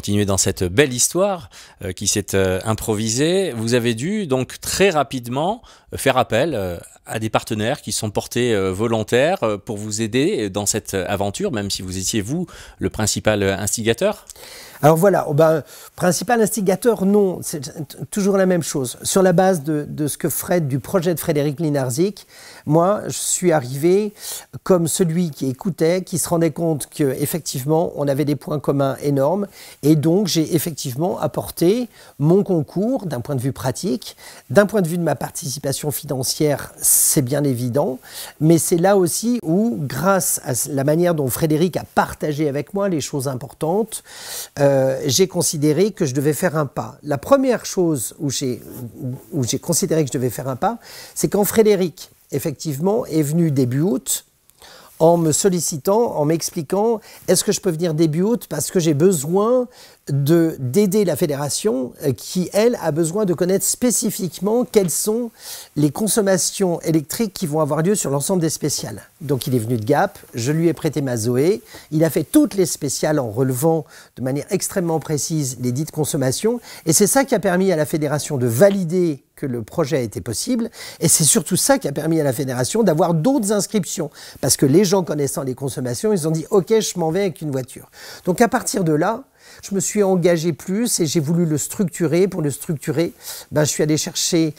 continuer dans cette belle histoire qui s'est improvisée. Vous avez dû donc très rapidement faire appel à des partenaires qui sont portés volontaires pour vous aider dans cette aventure, même si vous étiez, vous, le principal instigateur. Alors voilà, principal instigateur, non, c'est toujours la même chose. Sur la base de ce que du projet de Frédéric Mlinarczyk, moi, je suis arrivé comme celui qui écoutait, qui se rendait compte qu'effectivement, on avait des points communs énormes. Et donc, j'ai effectivement apporté mon concours d'un point de vue pratique. D'un point de vue de ma participation financière, c'est bien évident. Mais c'est là aussi où, grâce à la manière dont Frédéric a partagé avec moi les choses importantes, j'ai considéré que je devais faire un pas. La première chose où j'ai considéré que je devais faire un pas, c'est quand Frédéric, effectivement, est venu début août, en me sollicitant, en m'expliquant « Est-ce que je peux venir début août parce que j'ai besoin d'aider la fédération qui, elle, a besoin de connaître spécifiquement quelles sont les consommations électriques qui vont avoir lieu sur l'ensemble des spéciales. » Donc il est venu de Gap, je lui ai prêté ma Zoé, il a fait toutes les spéciales en relevant de manière extrêmement précise les dites consommations, et c'est ça qui a permis à la fédération de valider que le projet était possible, et c'est surtout ça qui a permis à la fédération d'avoir d'autres inscriptions, parce que les gens connaissant les consommations, ils ont dit « Ok, je m'en vais avec une voiture ». Donc à partir de là, je me suis engagé plus et j'ai voulu le structurer. Pour le structurer, je suis allé chercher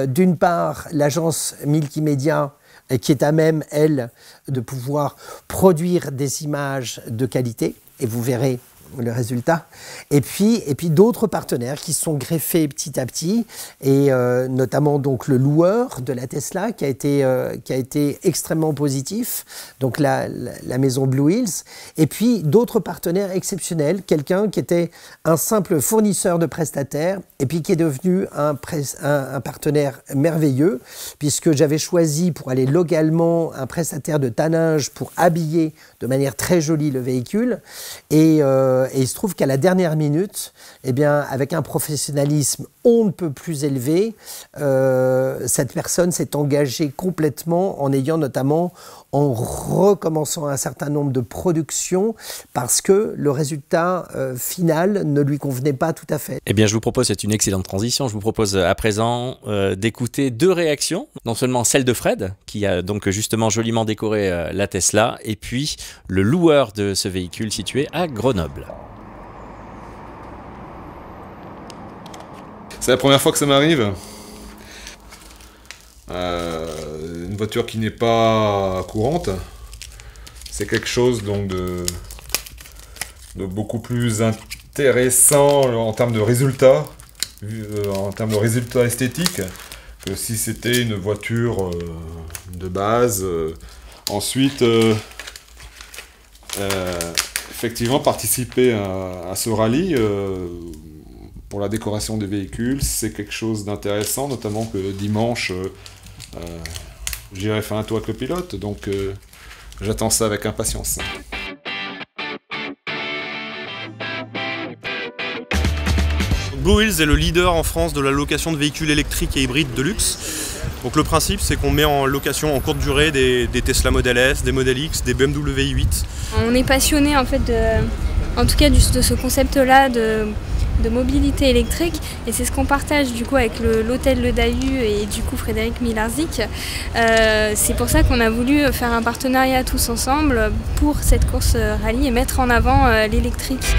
d'une part l'agence Milky Media, qui est à même, elle, de pouvoir produire des images de qualité, et vous verrez le résultat. Et puis d'autres partenaires qui se sont greffés petit à petit, et notamment donc le loueur de la Tesla qui a été extrêmement positif, donc la maison Blue Hills, et puis d'autres partenaires exceptionnels, quelqu'un qui était un simple fournisseur de prestataires et puis qui est devenu un partenaire merveilleux, puisque j'avais choisi pour aller localement un prestataire de tannage pour habiller de manière très jolie le véhicule, et il se trouve qu'à la dernière minute, eh bien, avec un professionnalisme on ne peut plus élevé, cette personne s'est engagée complètement en recommençant un certain nombre de productions parce que le résultat final ne lui convenait pas tout à fait. Eh bien, je vous propose, c'est une excellente transition, je vous propose à présent d'écouter deux réactions, non seulement celle de Fred, qui a donc justement joliment décoré la Tesla, et puis le loueur de ce véhicule situé à Grenoble. C'est la première fois que ça m'arrive. Une voiture qui n'est pas courante. C'est quelque chose donc de beaucoup plus intéressant en termes de résultats, esthétiques, que si c'était une voiture de base. Ensuite, effectivement, participer à ce rallye pour la décoration des véhicules, c'est quelque chose d'intéressant, notamment que dimanche, j'irai faire un tour avec le pilote, donc j'attends ça avec impatience. Blue Hills est le leader en France de la location de véhicules électriques et hybrides de luxe. Donc le principe, c'est qu'on met en location en courte durée des Tesla Model S, des Model X, des BMW i8. On est passionné en fait en tout cas de ce concept-là de mobilité électrique, et c'est ce qu'on partage du coup avec l'hôtel Le Dahu et du coup Frédéric Mlinarczyk. C'est pour ça qu'on a voulu faire un partenariat tous ensemble pour cette course rallye et mettre en avant l'électrique.